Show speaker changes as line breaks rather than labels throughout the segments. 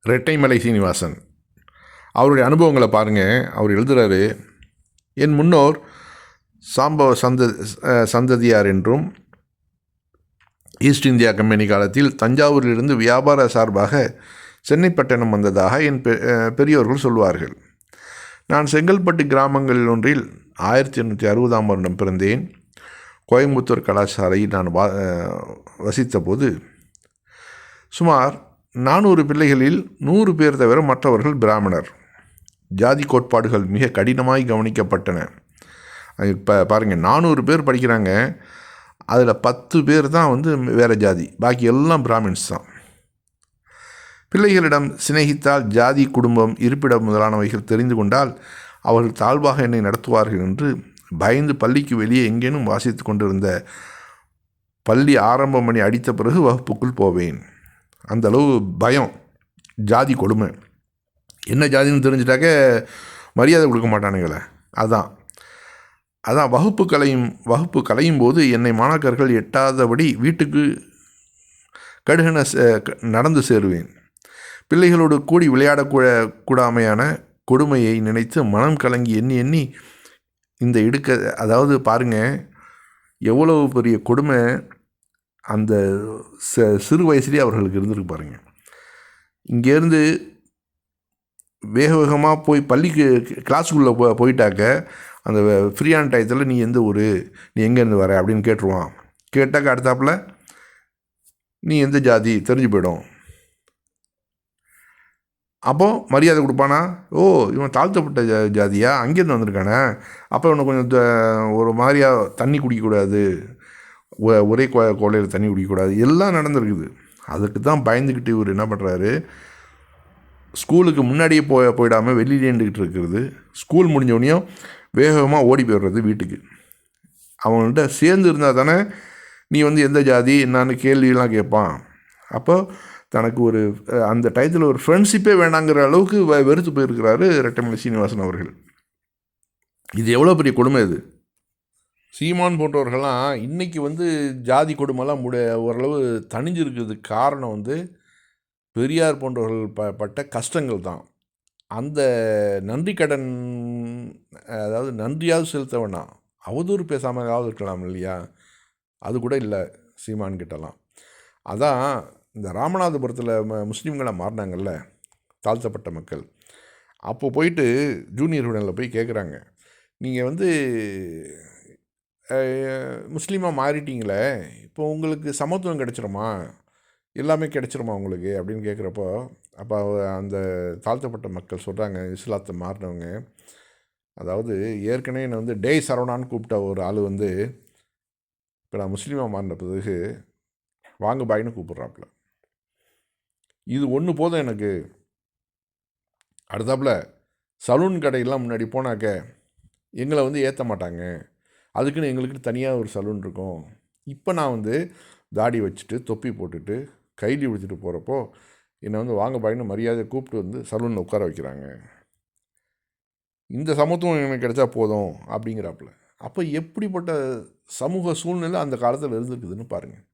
ரெட்டைமலை சீனிவாசன் அவருடைய அனுபவங்களை பாருங்கள். அவர் எழுதுகிறாரு, என் முன்னோர் சாம்பவ சந்ததியார் என்றும் ஈஸ்ட் இந்தியா கம்பெனி காலத்தில் தஞ்சாவூரிலிருந்து வியாபார சார்பாக சென்னைப்பட்டணம் வந்ததாக என் பெரியோர்கள் சொல்வார்கள். நான் செங்கல்பட்டு கிராமங்களில் ஒன்றில் 1860ஆம் வருடம் பிறந்தேன். கோயம்புத்தூர் கலாச்சாரையில் நான் வசித்த போது சுமார் 400 பிள்ளைகளில் 100 பேர் தவிர மற்றவர்கள் பிராமணர். ஜாதி கோட்பாடுகள் மிக கடினமாய் கவனிக்கப்பட்டன. இப்போ பாருங்கள், 400 பேர் படிக்கிறாங்க, அதில் 10 பேர் தான் வேறு ஜாதி, பாக்கி எல்லாம் பிராமின்ஸ் தான். பிள்ளைகளிடம் சிநேகித்தால் ஜாதி, குடும்பம், இருப்பிடம் முதலானவைகள் தெரிந்து கொண்டால் அவர்கள் தாழ்வாக என்னை நடத்துவார்கள் என்று பயந்து பள்ளிக்கு வெளியே எங்கேனும் வாசித்து கொண்டிருந்த பள்ளி ஆரம்ப மணி அடித்த பிறகு வகுப்புக்குள் போவேன். அந்த அளவு பயம், ஜாதி கொடுமை. என்ன ஜாதின்னு தெரிஞ்சிட்டாக்க மரியாதை கொடுக்க மாட்டானுங்களே. அதான் வகுப்பு கலையும் போது என்னை மாணாக்கர்கள் எட்டாதபடி வீட்டுக்கு கடுகன நடந்து சேருவேன். பிள்ளைகளோடு கூடி விளையாடக்கூடாமையான கொடுமையை நினைத்து மனம் கலங்கி எண்ணி இந்த அதாவது பாருங்கள், எவ்வளவு பெரிய கொடுமை அந்த சிறு வயசுலேயே அவர்களுக்கு இருந்திருக்கு பாருங்கள். இங்கேருந்து வேகமாக போய் பள்ளிக்கு கிளாஸுக்குள்ளே போயிட்டாக்க அந்த ஃப்ரீயான டயத்தில் நீ எந்த ஊர், நீ எங்கேருந்து வர அப்படின்னு கேட்டுருவான். கேட்டாக்க அடுத்தாப்புல நீ எந்த ஜாதி தெரிஞ்சு போயிடும். அப்போது மரியாதை கொடுப்பானா? ஓ, இவன் தாழ்த்தப்பட்ட ஜாதியா, அங்கேருந்து வந்திருக்கானே, அப்போ இவனை கொஞ்சம் ஒரு மாதிரியாக தண்ணி குடிக்கக்கூடாது, ஒரே கோலையில் தண்ணி குடிக்கக்கூடாது, எல்லாம் நடந்திருக்குது. அதுக்கு தான் பயந்துக்கிட்டு இவர் என்ன பண்ணுறாரு, ஸ்கூலுக்கு முன்னாடியே போயிடாமல் வெளியிலே இருந்துக்கிட்டு இருக்கிறது. ஸ்கூல் முடிஞ்சவனையும் வேகமாக ஓடி போயிடுறது வீட்டுக்கு. அவன்கிட்ட சேர்ந்து இருந்தால் தானே நீ எந்த ஜாதி என்னான்னு கேள்வியெல்லாம் கேட்பான். அப்போ தனக்கு ஒரு அந்த டயத்தில் ஒரு ஃப்ரெண்ட்ஷிப்பே வேணாங்கிற அளவுக்கு வெறுத்து போயிருக்கிறாரு ரெட்டைமலை சீனிவாசன் அவர்கள். இது எவ்வளோ பெரிய கொடுமை இது. சீமான் போன்றவர்கள்லாம் இன்றைக்கி ஜாதி கொடுமைலாம் ஓரளவு தணிஞ்சிருக்கிறதுக்கு காரணம் பெரியார் போன்றவர்கள் பட்ட கஷ்டங்கள் தான். அந்த நன்றி கடன், அதாவது நன்றியாவது செலுத்த வேணாம், அவதூறு பேசாமல் இருக்கலாம் இல்லையா? அது கூட இல்லை சீமான் கிட்டலாம். அதான் இந்த ராமநாதபுரத்தில் முஸ்லீம்களை மாறினாங்கல்ல, தாழ்த்தப்பட்ட மக்கள். அப்போது போயிட்டு ஜூனியர் உடனில் போய் கேட்குறாங்க, நீங்கள் முஸ்லீமாக மாறிட்டீங்களே, இப்போ உங்களுக்கு சமத்துவம் கிடைச்சிருமா, எல்லாமே கிடைச்சிருமா உங்களுக்கு அப்படின்னு கேட்குறப்போ, அப்போ அந்த தாழ்த்தப்பட்ட மக்கள் சொல்கிறாங்க, இஸ்லாத்தை மாறினவங்க, அதாவது ஏற்கனவே என்னை டேய் சரவணான்னு கூப்பிட்ட ஒரு ஆள் இப்போ நான் முஸ்லீமாக மாறின பிறகு வாங்க பாயின்னு கூப்பிட்றாப்புல. இது ஒன்று போதும் எனக்கு. அடுத்தாப்புல சலூன் கடையெல்லாம் முன்னாடி போனாக்க எங்களை ஏற்ற மாட்டாங்க, அதுக்குன்னு எங்களுக்கு தனியாக ஒரு சலூன் இருக்கும். இப்போ நான் தாடி வச்சுட்டு தொப்பி போட்டுட்டு கைலி விடுத்துட்டு போகிறப்போ என்னை வாங்க பாயின்னு மரியாதையை கூப்பிட்டு சலூனில் உட்கார வைக்கிறாங்க. இந்த சமத்துவம் எனக்கு கிடைச்சா போதும் அப்படிங்கிறாப்புல. அப்போ எப்படிப்பட்ட சமூக சூழ்நிலை அந்த காலத்தில் இருந்துருக்குதுன்னு பாருங்கள்.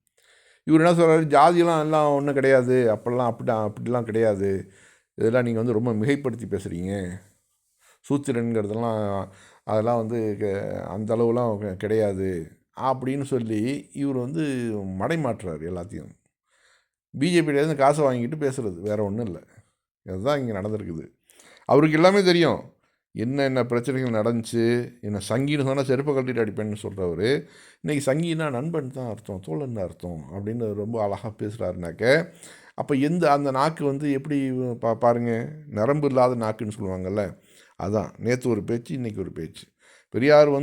இவர் என்ன சொல்கிறாரு, ஜாதியெல்லாம் எல்லாம் ஒன்றும் கிடையாது, அப்படிலாம் கிடையாது, இதெல்லாம் நீங்கள் ரொம்ப மிகைப்படுத்தி பேசுகிறீங்க, சூத்திரன்கிறதெல்லாம் அதெல்லாம் அந்த அளவுலாம் கிடையாது அப்படின்னு சொல்லி இவர் மடைமாற்றுறார் எல்லாத்தையும். பிஜேபியிலேருந்து காசை வாங்கிட்டு பேசுகிறது, வேறு ஒன்றும் இல்லை. இதுதான் இங்கே நடந்திருக்குது. அவருக்கு எல்லாமே தெரியும், என்ன பிரச்சனைகள் நடந்துச்சு. என்ன சங்கின்னு சொன்னால் செருப்பை கட்டிட்டு அடிப்பேன்னு சொல்கிறவர், இன்றைக்கி சங்கினா நண்பன் தான் அர்த்தம், தோழன் தான் அர்த்தம் அப்படின்னு ரொம்ப அழகாக பேசுகிறாருனாக்க, அப்போ அந்த நாக்கு எப்படி பாருங்கள், நரம்பு இல்லாத நாக்குன்னு சொல்லுவாங்கள்ல, அதான் நேற்று ஒரு பேச்சு, இன்றைக்கி ஒரு பேச்சு. பெரியார்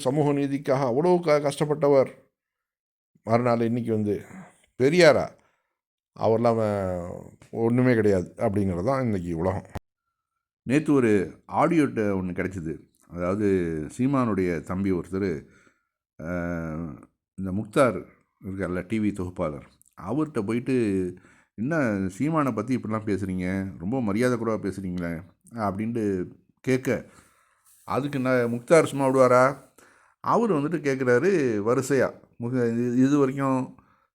சமூக நீதிக்காக அவ்வளோ கஷ்டப்பட்டவர், மறுநாள் இன்றைக்கி பெரியாரா, அவர்லாம் ஒன்றுமே கிடையாது அப்படிங்கிறது தான் இன்றைக்கி உலகம். நேற்று ஒரு ஆடியோ ஒன்று கிடச்சிது. அதாவது சீமானுடைய தம்பி ஒருத்தர், இந்த முக்தார் இருக்கார்ல டிவி தொகுப்பாளர், அவர்கிட்ட போயிட்டு என்ன சீமானை பற்றி இப்படிலாம் பேசுகிறீங்க, ரொம்ப மரியாதை கூட பேசுகிறீங்களே அப்படின்ட்டு கேட்க, அதுக்கு முக்தார் சும்மா விடுவாரா? அவர் கேட்குறாரு வரிசையாக, இது வரைக்கும்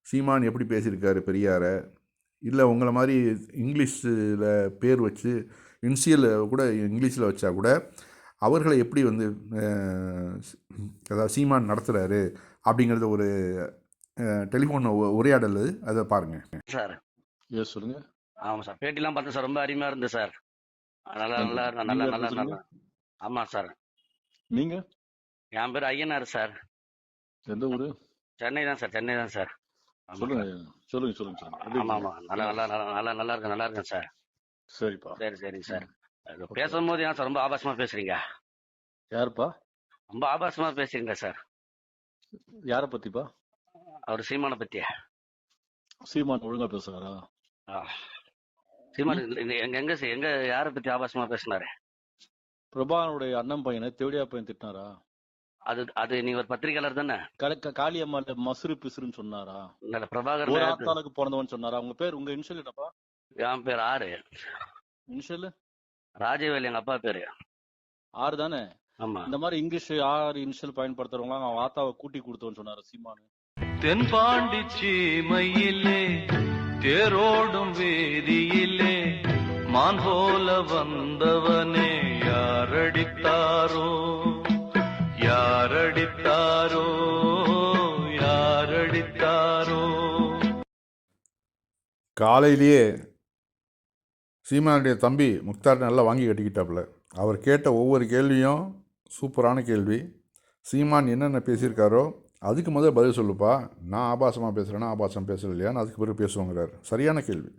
சீமான் எப்படி பேசியிருக்காரு பெரியாரை, இல்லை உங்களை மாதிரி இங்கிலீஷில் பேர் வச்சு இன்சியல் கூட இங்கிலீஷில் வச்சா கூட அவர்களை எப்படி வந்து அதாவது சீமான் நடத்துகிறாரு அப்படிங்கிறத ஒரு டெலிஃபோன் உரையாடல் அதை பாருங்கள்
சார்.
எஸ் சொல்லுங்க.
ஆமாம் சார், பேட்டிலாம் பார்த்தேன் சார், ரொம்ப அருமையாக இருந்தது சார். நல்லா நல்லா நல்லா நல்லா நல்லா. ஆமாம் சார்.
நீங்க
என் பேர் ஐயனார் சார்.
எந்த ஊரு?
சென்னை தான் சார், சென்னை தான் சார்.
சொல்லுங்க சொல்லுங்க சொல்லுங்க சொல்லுங்க.
ஆமாம் ஆமாம், நல்லா நல்லா நல்லா நல்லா இருக்கேன், நல்லா இருக்கேன் சார்.
சரிப்பா.
சரி சரிங்க சார். பேசும்போது ஏன் சார் ரொம்ப ஆபாசமாக பேசுறீங்க?
யாருப்பா?
ரொம்ப ஆபாசமாக பேசுறீங்க சார்.
யாரை பத்திப்பா?
அவர் சீமானை பற்றியா?
சீமான் ஒழுங்கா பேசுறாரா?
சீமான் எங்க எங்க எங்க யாரை பற்றி ஆபாசமாக பேசினாரு?
பிரபாகருடைய அண்ணன் பையனை தேவடியா பையன் திட்டினாரா?
அது அது நீங்க ஒரு பத்திரிகையாளர் தானே?
காளியம்மாள் மசுறு பிசுறுன்னு சொன்னாரா?
இல்ல, பிரபாகர்
ஒரு ஆத்தாளுக்கு பிறந்தவன் சொன்னாரா? உங்க பேர், உங்க இனிஷியல் என்னப்பா?
என் பேர் ஆறு.
இனிஷியல்
ராஜவேல், எங்க அப்பா பேரு.
ஆறு தானே?
ஆமா.
இந்த மாதிரி இங்கிலீஷ் ஆறு இனிஷியல் பயன்படுத்துறவங்க அவன் ஆத்தாவை கூட்டி கொடுத்தவன் சொன்னாரு சீமானு.
தென்பாண்டி சீமையிலே தேரோடும் வேதியிலே மான் போல வந்தவனே யாரடித்தாரோ யாரடித்தாரோ யாரடித்தாரோ.
காலையிலேயே சீமானுடைய தம்பி முக்தார் நல்லா வாங்கி கட்டிக்கிட்டாப்புல. அவர் கேட்ட ஒவ்வொரு கேள்வியும் சூப்பரான கேள்வி. சீமான் என்னென்ன பேசியிருக்காரோ அதுக்கு முதல் பதில் சொல்லுப்பா. நான் ஆபாசமாக பேசுகிறேன்னா ஆபாசம் பேசலையான்னு அதுக்கு பிறகு பேசுவோங்கிறார். சரியான கேள்வி.